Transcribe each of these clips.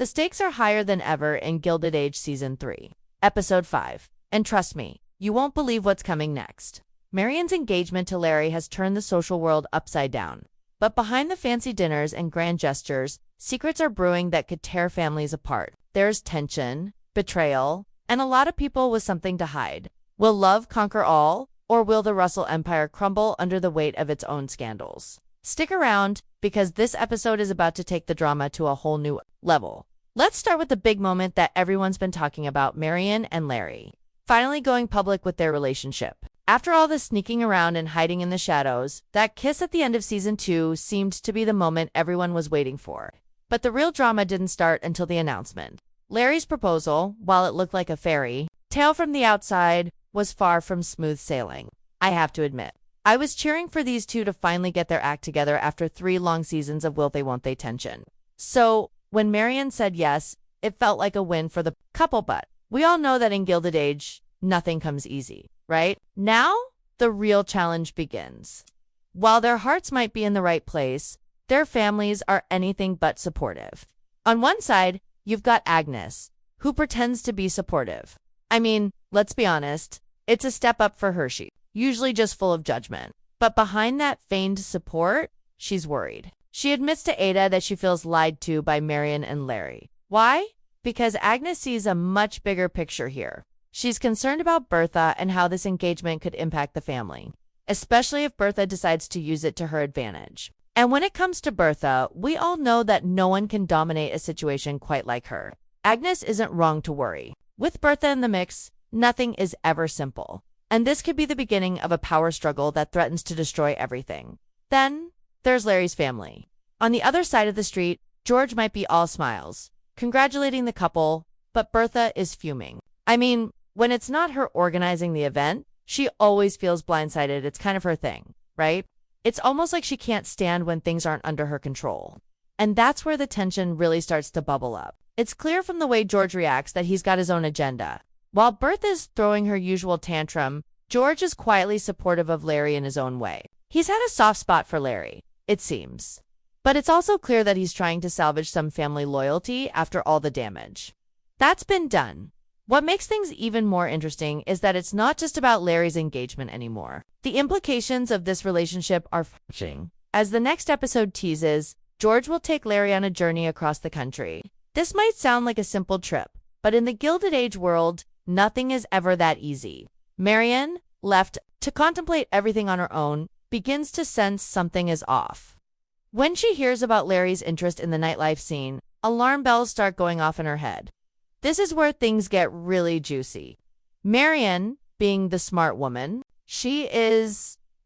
The stakes are higher than ever in Gilded Age Season 3, Episode 5. And trust me, you won't believe what's coming next. Marion's engagement to Larry has turned the social world upside down. But behind the fancy dinners and grand gestures, secrets are brewing that could tear families apart. There's tension, betrayal, and a lot of people with something to hide. Will love conquer all, or will the Russell empire crumble under the weight of its own scandals? Stick around, because this episode is about to take the drama to a whole new level. Let's start with the big moment that everyone's been talking about: Marion and Larry finally going public with their relationship. After all the sneaking around and hiding in the shadows, that kiss at the end of Season 2 seemed to be the moment everyone was waiting for. But the real drama didn't start until the announcement. Larry's proposal, while it looked like a fairy tale from the outside, was far from smooth sailing. I have to admit, I was cheering for these two to finally get their act together after 3 long seasons of will they won't they tension. So, when Marion said yes, it felt like a win for the couple, but we all know that in Gilded Age, nothing comes easy, right? Now, the real challenge begins. While their hearts might be in the right place, their families are anything but supportive. On one side, you've got Agnes, who pretends to be supportive. I mean, let's be honest, it's a step up for her. She's usually just full of judgment. But behind that feigned support, she's worried. She admits to Ada that she feels lied to by Marion and Larry. Why? Because Agnes sees a much bigger picture here. She's concerned about Bertha and how this engagement could impact the family, especially if Bertha decides to use it to her advantage. And when it comes to Bertha, we all know that no one can dominate a situation quite like her. Agnes isn't wrong to worry. With Bertha in the mix, nothing is ever simple. And this could be the beginning of a power struggle that threatens to destroy everything. Then, there's Larry's family. On the other side of the street, George might be all smiles, congratulating the couple, but Bertha is fuming. I mean, when it's not her organizing the event, she always feels blindsided. It's kind of her thing, right? It's almost like she can't stand when things aren't under her control. And that's where the tension really starts to bubble up. It's clear from the way George reacts that he's got his own agenda. While Bertha is throwing her usual tantrum, George is quietly supportive of Larry in his own way. He's had a soft spot for Larry, it seems. But it's also clear that he's trying to salvage some family loyalty after all the damage that's been done. What makes things even more interesting is that it's not just about Larry's engagement anymore. The implications of this relationship are far-reaching. As the next episode teases, George will take Larry on a journey across the country. This might sound like a simple trip, but in the Gilded Age world, nothing is ever that easy. Marion, left to contemplate everything on her own, begins to sense something is off. When she hears about Larry's interest in the nightlife scene, alarm bells start going off in her head. This is where things get really juicy. Marion, being the smart woman she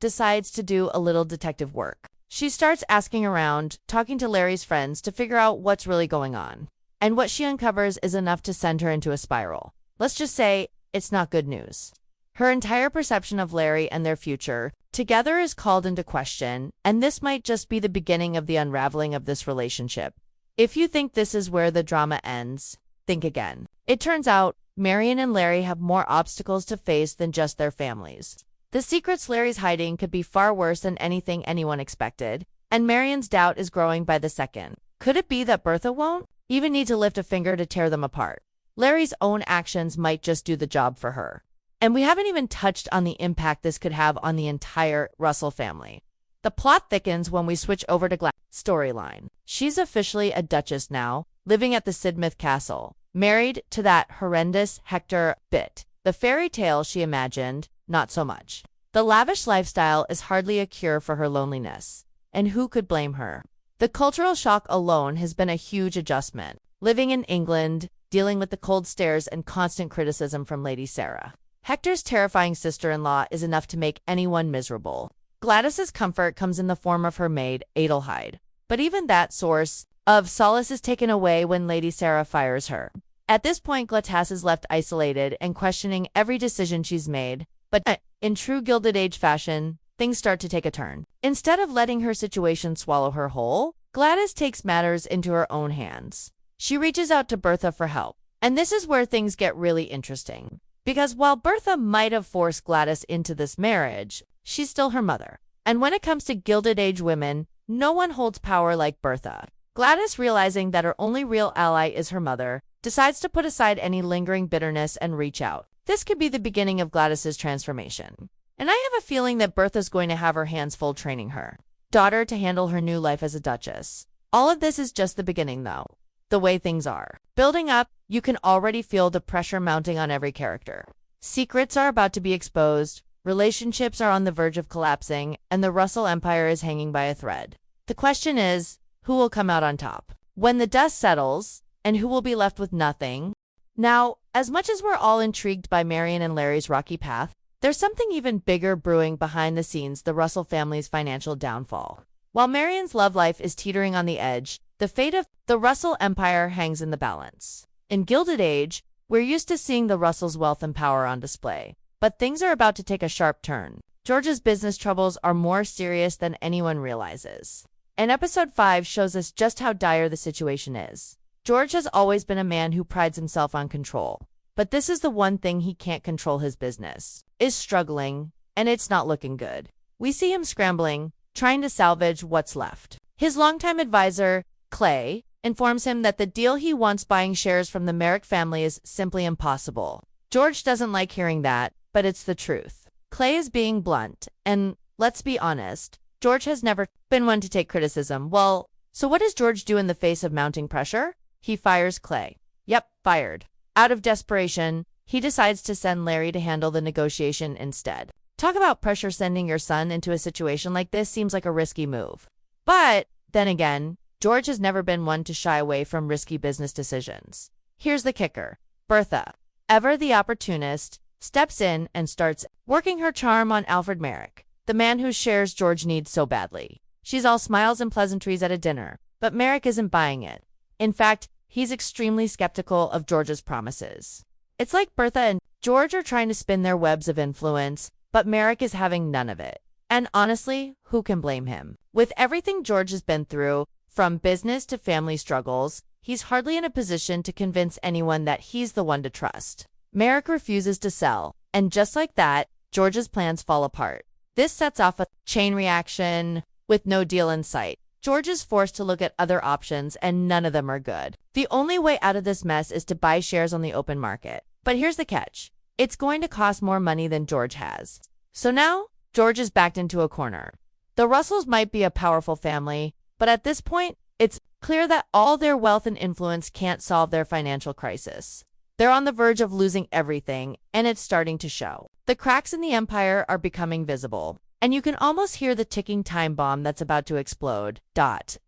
decides to do a little detective work. She starts asking around, talking to Larry's friends to figure out what's really going on. And what she uncovers is enough to send her into a spiral. Let's just say it's not good news. Her entire perception of Larry and their future together is called into question, and this might just be the beginning of the unraveling of this relationship. If you think this is where the drama ends, think again. It turns out, Marion and Larry have more obstacles to face than just their families. The secrets Larry's hiding could be far worse than anything anyone expected, and Marion's doubt is growing by the second. Could it be that Bertha won't even need to lift a finger to tear them apart? Larry's own actions might just do the job for her. And we haven't even touched on the impact this could have on the entire Russell family. The plot thickens when we switch over to Gladys' storyline. She's officially a duchess now, living at the Sidmouth Castle, married to that horrendous Hector Bit. The fairy tale she imagined, not so much. The lavish lifestyle is hardly a cure for her loneliness. And who could blame her? The cultural shock alone has been a huge adjustment. Living in England, dealing with the cold stares and constant criticism from Lady Sarah. Hector's terrifying sister-in-law is enough to make anyone miserable. Gladys's comfort comes in the form of her maid, Adelheid. But even that source of solace is taken away when Lady Sarah fires her. At this point, Gladys is left isolated and questioning every decision she's made. But in true Gilded Age fashion, things start to take a turn. Instead of letting her situation swallow her whole, Gladys takes matters into her own hands. She reaches out to Bertha for help. And this is where things get really interesting. Because while Bertha might have forced Gladys into this marriage, she's still her mother. And when it comes to Gilded Age women, no one holds power like Bertha. Gladys, realizing that her only real ally is her mother, decides to put aside any lingering bitterness and reach out. This could be the beginning of Gladys's transformation. And I have a feeling that Bertha's going to have her hands full training her daughter to handle her new life as a duchess. All of this is just the beginning, though. The way things are building up, you can already feel the pressure mounting on every character. Secrets are about to be exposed, relationships are on the verge of collapsing, and the Russell Empire is hanging by a thread. The question is, who will come out on top when the dust settles, and who will be left with nothing? Now, as much as we're all intrigued by Marion and Larry's rocky path, there's something even bigger brewing behind the scenes: the Russell family's financial downfall. While Marion's love life is teetering on the edge, the fate of the Russell Empire hangs in the balance. In Gilded Age, we're used to seeing the Russells' wealth and power on display, but things are about to take a sharp turn. George's business troubles are more serious than anyone realizes. And episode 5 shows us just how dire the situation is. George has always been a man who prides himself on control, but this is the one thing he can't control. His business is struggling, and it's not looking good. We see him scrambling, trying to salvage what's left. His longtime advisor, Clay, informs him that the deal he wants, buying shares from the Merrick family, is simply impossible. George doesn't like hearing that, but it's the truth. Clay is being blunt, and let's be honest, George has never been one to take criticism. Well, so what does George do in the face of mounting pressure? He fires Clay. Yep, fired. Out of desperation, he decides to send Larry to handle the negotiation instead. Talk about pressure. Sending your son into a situation like this seems like a risky move. But then again, George has never been one to shy away from risky business decisions. Here's the kicker. Bertha, ever the opportunist, steps in and starts working her charm on Alfred Merrick, the man whose shares George needs so badly. She's all smiles and pleasantries at a dinner, but Merrick isn't buying it. In fact, he's extremely skeptical of George's promises. It's like Bertha and George are trying to spin their webs of influence, but Merrick is having none of it. And honestly, who can blame him? With everything George has been through, from business to family struggles, he's hardly in a position to convince anyone that he's the one to trust. Merrick refuses to sell, and just like that, George's plans fall apart. This sets off a chain reaction. With no deal in sight, George is forced to look at other options, and none of them are good. The only way out of this mess is to buy shares on the open market. But here's the catch. It's going to cost more money than George has. So now, George is backed into a corner. The Russells might be a powerful family, but at this point, it's clear that all their wealth and influence can't solve their financial crisis. They're on the verge of losing everything, and it's starting to show. The cracks in the empire are becoming visible, and you can almost hear the ticking time bomb that's about to explode.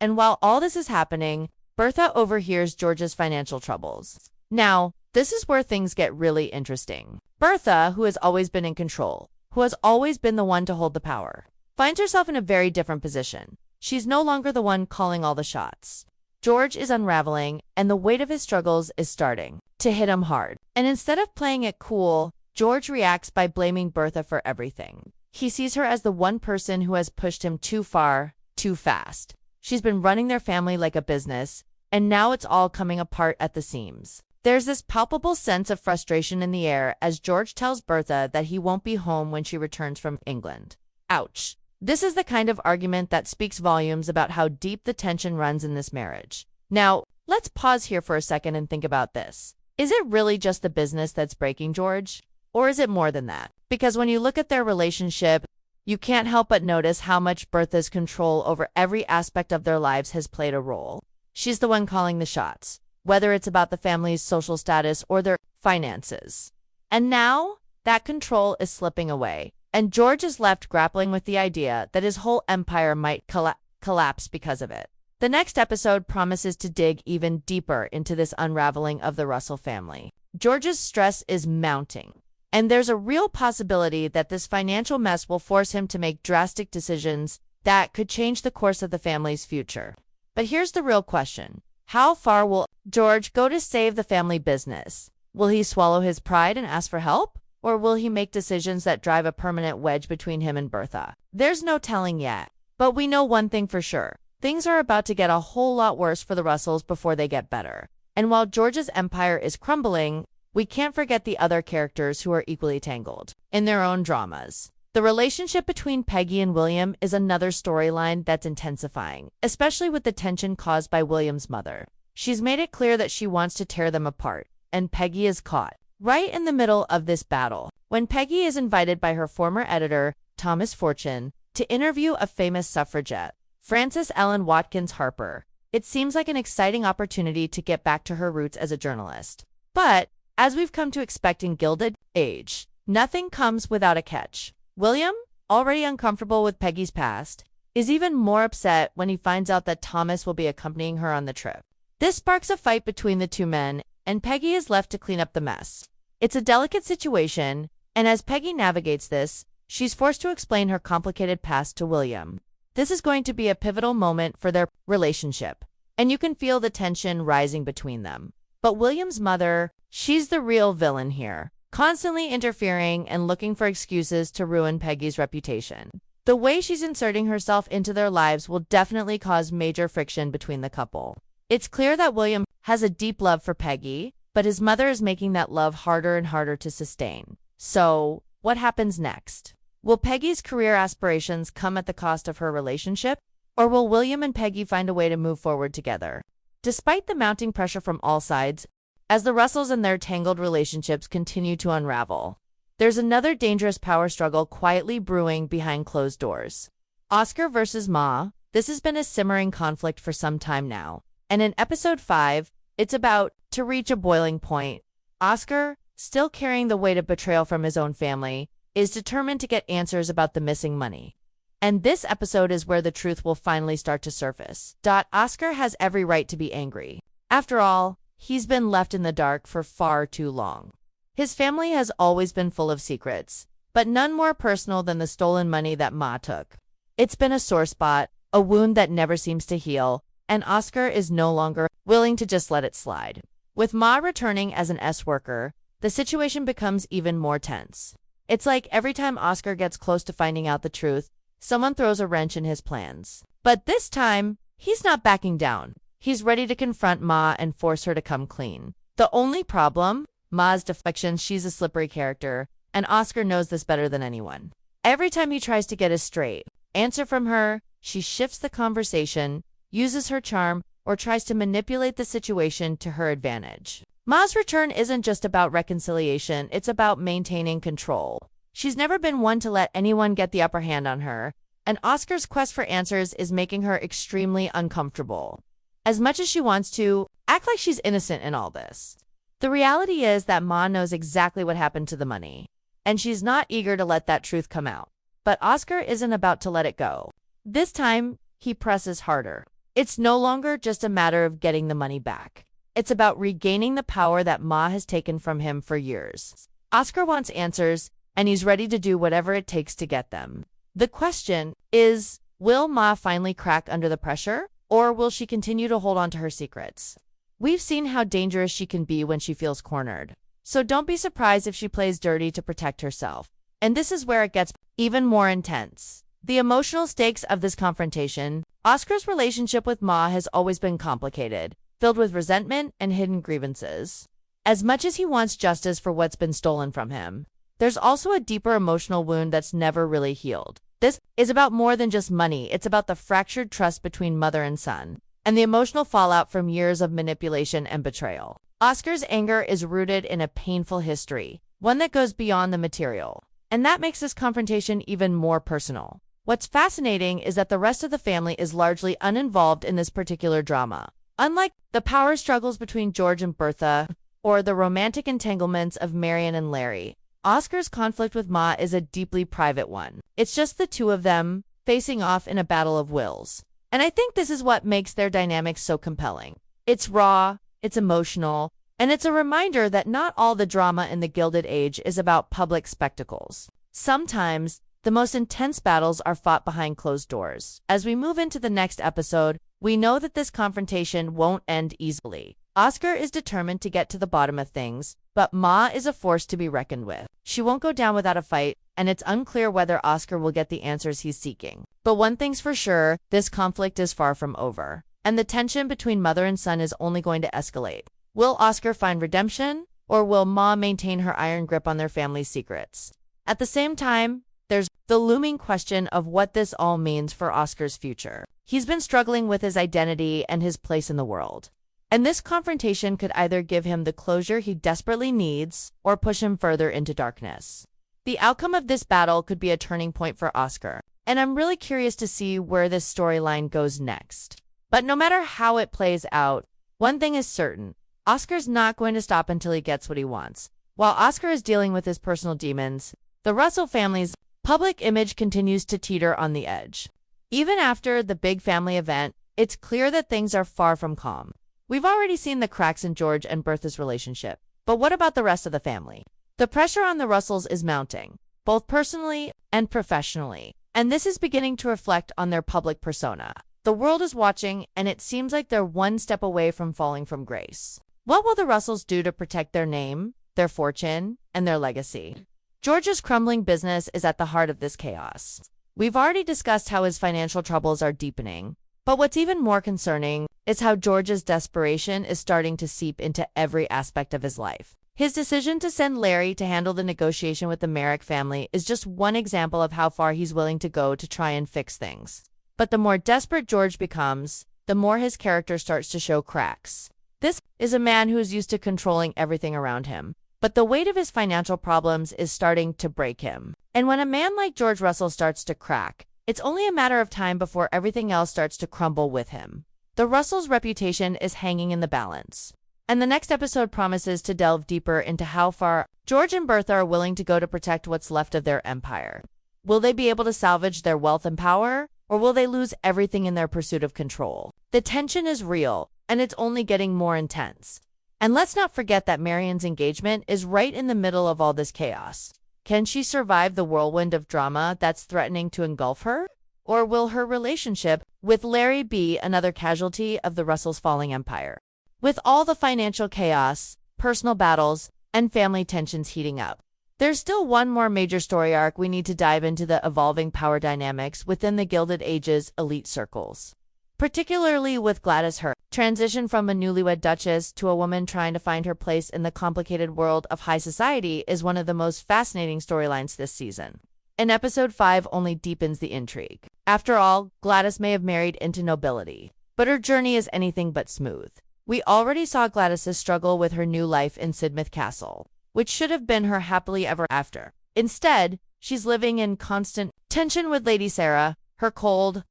And while all this is happening, Bertha overhears George's financial troubles. Now, this is where things get really interesting. Bertha, who has always been in control, who has always been the one to hold the power, finds herself in a very different position. She's no longer the one calling all the shots. George is unraveling, and the weight of his struggles is starting to hit him hard. And instead of playing it cool, George reacts by blaming Bertha for everything. He sees her as the one person who has pushed him too far, too fast. She's been running their family like a business, and now it's all coming apart at the seams. There's this palpable sense of frustration in the air as George tells Bertha that he won't be home when she returns from England. Ouch. This is the kind of argument that speaks volumes about how deep the tension runs in this marriage. Now, let's pause here for a second and think about this. Is it really just the business that's breaking George? Or is it more than that? Because when you look at their relationship, you can't help but notice how much Bertha's control over every aspect of their lives has played a role. She's the one calling the shots, whether it's about the family's social status or their finances. And now, that control is slipping away, and George is left grappling with the idea that his whole empire might collapse because of it. The next episode promises to dig even deeper into this unraveling of the Russell family. George's stress is mounting, and there's a real possibility that this financial mess will force him to make drastic decisions that could change the course of the family's future. But here's the real question. How far will George go to save the family business? Will he swallow his pride and ask for help? Or will he make decisions that drive a permanent wedge between him and Bertha? There's no telling yet. But we know one thing for sure. Things are about to get a whole lot worse for the Russells before they get better. And while George's empire is crumbling, we can't forget the other characters who are equally tangled in their own dramas. The relationship between Peggy and William is another storyline that's intensifying, especially with the tension caused by William's mother. She's made it clear that she wants to tear them apart, and Peggy is caught right in the middle of this battle. When Peggy is invited by her former editor, Thomas Fortune, to interview a famous suffragette, Frances Ellen Watkins Harper, it seems like an exciting opportunity to get back to her roots as a journalist. But, as we've come to expect in Gilded Age, nothing comes without a catch. William, already uncomfortable with Peggy's past, is even more upset when he finds out that Thomas will be accompanying her on the trip. This sparks a fight between the two men, and Peggy is left to clean up the mess. It's a delicate situation, and as Peggy navigates this, she's forced to explain her complicated past to William. This is going to be a pivotal moment for their relationship, and you can feel the tension rising between them. But William's mother, she's the real villain here, constantly interfering and looking for excuses to ruin Peggy's reputation. The way she's inserting herself into their lives will definitely cause major friction between the couple. It's clear that William has a deep love for Peggy, but his mother is making that love harder and harder to sustain. So, what happens next? Will Peggy's career aspirations come at the cost of her relationship? Or will William and Peggy find a way to move forward together? Despite the mounting pressure from all sides, as the Russells and their tangled relationships continue to unravel, there's another dangerous power struggle quietly brewing behind closed doors. Oscar versus Ma. This has been a simmering conflict for some time now. And in episode 5, it's about to reach a boiling point. Oscar, still carrying the weight of betrayal from his own family, is determined to get answers about the missing money. And this episode is where the truth will finally start to surface. Oscar has every right to be angry. After all, he's been left in the dark for far too long. His family has always been full of secrets, but none more personal than the stolen money that Ma took. It's been a sore spot, a wound that never seems to heal, and Oscar is no longer willing to just let it slide. With Ma returning as an S-worker, the situation becomes even more tense. It's like every time Oscar gets close to finding out the truth, someone throws a wrench in his plans. But this time, he's not backing down. He's ready to confront Ma and force her to come clean. The only problem? Ma's deflection. She's a slippery character, and Oscar knows this better than anyone. Every time he tries to get a straight answer from her, she shifts the conversation, uses her charm, or tries to manipulate the situation to her advantage. Ma's return isn't just about reconciliation, it's about maintaining control. She's never been one to let anyone get the upper hand on her, and Oscar's quest for answers is making her extremely uncomfortable. As much as she wants to act like she's innocent in all this, the reality is that Ma knows exactly what happened to the money, and she's not eager to let that truth come out. But Oscar isn't about to let it go. This time, he presses harder. It's no longer just a matter of getting the money back. It's about regaining the power that Ma has taken from him for years. Oscar wants answers, and he's ready to do whatever it takes to get them. The question is, will Ma finally crack under the pressure, or will she continue to hold on to her secrets? We've seen how dangerous she can be when she feels cornered. So don't be surprised if she plays dirty to protect herself. And this is where it gets even more intense. The emotional stakes of this confrontation. Oscar's relationship with Ma has always been complicated, filled with resentment and hidden grievances. As much as he wants justice for what's been stolen from him, there's also a deeper emotional wound that's never really healed. This is about more than just money. It's about the fractured trust between mother and son, and the emotional fallout from years of manipulation and betrayal. Oscar's anger is rooted in a painful history, one that goes beyond the material. And that makes this confrontation even more personal. What's fascinating is that the rest of the family is largely uninvolved in this particular drama. Unlike the power struggles between George and Bertha, or the romantic entanglements of Marion and Larry, Oscar's conflict with Ma is a deeply private one. It's just the two of them, facing off in a battle of wills. And I think this is what makes their dynamic so compelling. It's raw, it's emotional, and it's a reminder that not all the drama in the Gilded Age is about public spectacles. Sometimes, the most intense battles are fought behind closed doors. As we move into the next episode, we know that this confrontation won't end easily. Oscar is determined to get to the bottom of things, but Ma is a force to be reckoned with. She won't go down without a fight, and it's unclear whether Oscar will get the answers he's seeking. But one thing's for sure, this conflict is far from over, and the tension between mother and son is only going to escalate. Will Oscar find redemption, or will Ma maintain her iron grip on their family's secrets? At the same time, there's the looming question of what this all means for Oscar's future. He's been struggling with his identity and his place in the world. And this confrontation could either give him the closure he desperately needs or push him further into darkness. The outcome of this battle could be a turning point for Oscar, and I'm really curious to see where this storyline goes next. But no matter how it plays out, one thing is certain: Oscar's not going to stop until he gets what he wants. While Oscar is dealing with his personal demons, the Russell family's public image continues to teeter on the edge. Even after the big family event, it's clear that things are far from calm. We've already seen the cracks in George and Bertha's relationship, but what about the rest of the family? The pressure on the Russells is mounting, both personally and professionally, and this is beginning to reflect on their public persona. The world is watching, and it seems like they're one step away from falling from grace. What will the Russells do to protect their name, their fortune, and their legacy? George's crumbling business is at the heart of this chaos. We've already discussed how his financial troubles are deepening, but what's even more concerning is how George's desperation is starting to seep into every aspect of his life. His decision to send Larry to handle the negotiation with the Merrick family is just one example of how far he's willing to go to try and fix things. But the more desperate George becomes, the more his character starts to show cracks. This is a man who is used to controlling everything around him, but the weight of his financial problems is starting to break him. And when a man like George Russell starts to crack, it's only a matter of time before everything else starts to crumble with him. The Russells' reputation is hanging in the balance. And the next episode promises to delve deeper into how far George and Bertha are willing to go to protect what's left of their empire. Will they be able to salvage their wealth and power, or will they lose everything in their pursuit of control? The tension is real, and it's only getting more intense. And let's not forget that Marion's engagement is right in the middle of all this chaos. Can she survive the whirlwind of drama that's threatening to engulf her? Or will her relationship with Larry be another casualty of the Russells' falling empire? With all the financial chaos, personal battles, and family tensions heating up, there's still one more major story arc we need to dive into: the evolving power dynamics within the Gilded Age's elite circles. Particularly with Gladys, her transition from a newlywed duchess to a woman trying to find her place in the complicated world of high society is one of the most fascinating storylines this season. And episode 5 only deepens the intrigue. After all, Gladys may have married into nobility, but her journey is anything but smooth. We already saw Gladys's struggle with her new life in Sidmouth Castle, which should have been her happily ever after. Instead, she's living in constant tension with Lady Sarah, her cold,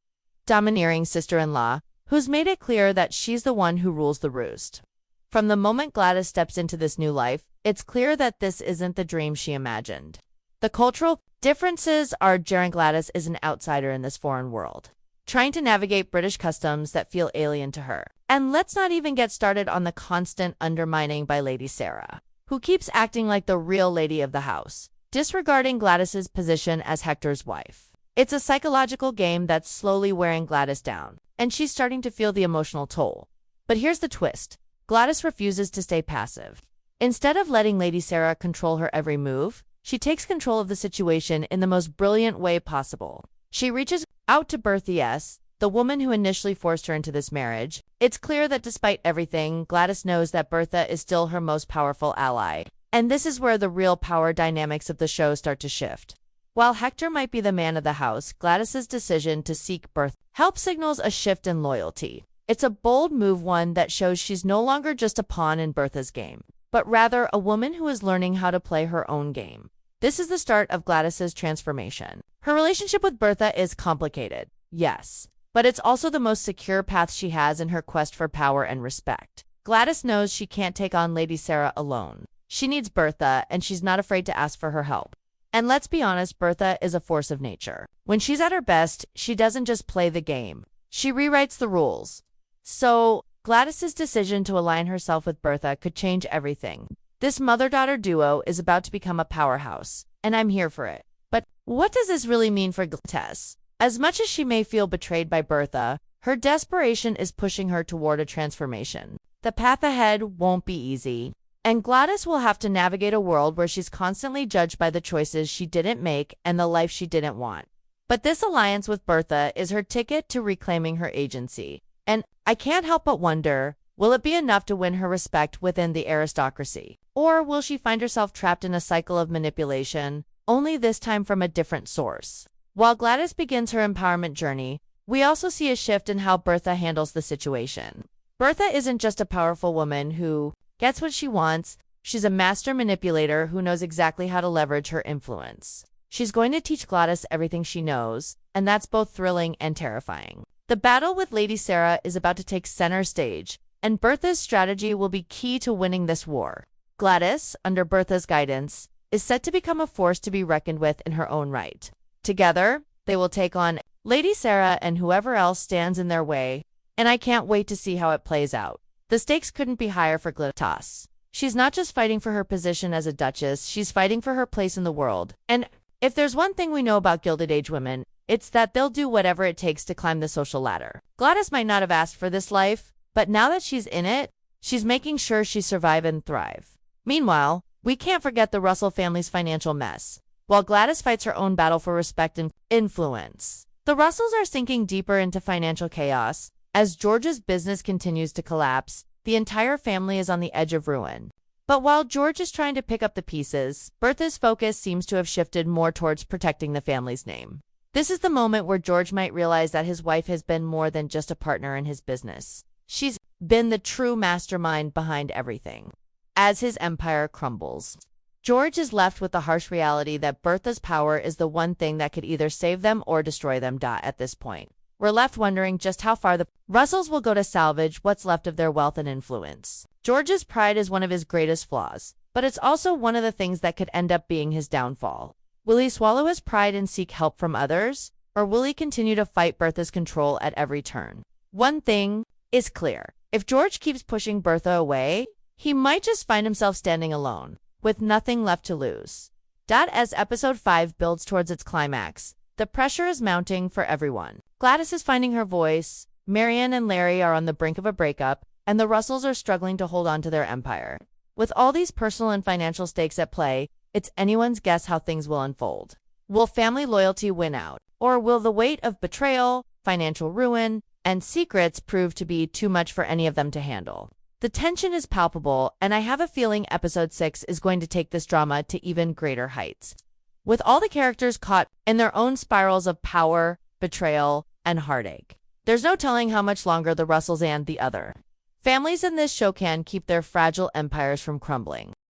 domineering sister-in-law, who's made it clear that she's the one who rules the roost. From the moment Gladys steps into this new life, it's clear that this isn't the dream she imagined. The cultural differences are jarring. Gladys is an outsider in this foreign world, trying to navigate British customs that feel alien to her. And let's not even get started on the constant undermining by Lady Sarah, who keeps acting like the real lady of the house, disregarding Gladys's position as Hector's wife. It's a psychological game that's slowly wearing Gladys down, and she's starting to feel the emotional toll. But here's the twist: Gladys refuses to stay passive. Instead of letting Lady Sarah control her every move, she takes control of the situation in the most brilliant way possible. She reaches out to Bertha, the woman who initially forced her into this marriage. It's clear that despite everything, Gladys knows that Bertha is still her most powerful ally. And this is where the real power dynamics of the show start to shift. While Hector might be the man of the house, Gladys's decision to seek Bertha helps signals a shift in loyalty. It's a bold move, one that shows she's no longer just a pawn in Bertha's game, but rather a woman who is learning how to play her own game. This is the start of Gladys's transformation. Her relationship with Bertha is complicated, yes, but it's also the most secure path she has in her quest for power and respect. Gladys knows she can't take on Lady Sarah alone. She needs Bertha, and she's not afraid to ask for her help. And let's be honest, Bertha is a force of nature. When she's at her best, she doesn't just play the game. She rewrites the rules. So, Gladys's decision to align herself with Bertha could change everything. This mother-daughter duo is about to become a powerhouse, and I'm here for it. But what does this really mean for Gladys? As much as she may feel betrayed by Bertha, her desperation is pushing her toward a transformation. The path ahead won't be easy, and Gladys will have to navigate a world where she's constantly judged by the choices she didn't make and the life she didn't want. But this alliance with Bertha is her ticket to reclaiming her agency. And I can't help but wonder, will it be enough to win her respect within the aristocracy? Or will she find herself trapped in a cycle of manipulation, only this time from a different source. While Gladys begins her empowerment journey, we also see a shift in how Bertha handles the situation. Bertha isn't just a powerful woman who gets what she wants, she's a master manipulator who knows exactly how to leverage her influence. She's going to teach Gladys everything she knows, and that's both thrilling and terrifying. The battle with Lady Sarah is about to take center stage, and Bertha's strategy will be key to winning this war. Gladys, under Bertha's guidance, is set to become a force to be reckoned with in her own right. Together, they will take on Lady Sarah and whoever else stands in their way, and I can't wait to see how it plays out. The stakes couldn't be higher for Gladys. She's not just fighting for her position as a duchess, she's fighting for her place in the world. And if there's one thing we know about Gilded Age women, it's that they'll do whatever it takes to climb the social ladder. Gladys might not have asked for this life, but now that she's in it, she's making sure she survives and thrives. Meanwhile, we can't forget the Russell family's financial mess. While Gladys fights her own battle for respect and influence, the Russells are sinking deeper into financial chaos. As George's business continues to collapse, the entire family is on the edge of ruin. But while George is trying to pick up the pieces, Bertha's focus seems to have shifted more towards protecting the family's name. This is the moment where George might realize that his wife has been more than just a partner in his business. She's been the true mastermind behind everything. As his empire crumbles, George is left with the harsh reality that Bertha's power is the one thing that could either save them or destroy them. At this point, we're left wondering just how far the Russells will go to salvage what's left of their wealth and influence. George's pride is one of his greatest flaws, but it's also one of the things that could end up being his downfall. Will he swallow his pride and seek help from others, or will he continue to fight Bertha's control at every turn? One thing is clear. If George keeps pushing Bertha away, he might just find himself standing alone, with nothing left to lose. As episode 5 builds towards its climax, the pressure is mounting for everyone. Gladys is finding her voice, Marion and Larry are on the brink of a breakup, and the Russells are struggling to hold on to their empire. With all these personal and financial stakes at play, it's anyone's guess how things will unfold. Will family loyalty win out? Or will the weight of betrayal, financial ruin, and secrets prove to be too much for any of them to handle? The tension is palpable, and I have a feeling episode 6 is going to take this drama to even greater heights. With all the characters caught in their own spirals of power, betrayal, and heartache, there's no telling how much longer the Russells and the other families in this show can keep their fragile empires from crumbling.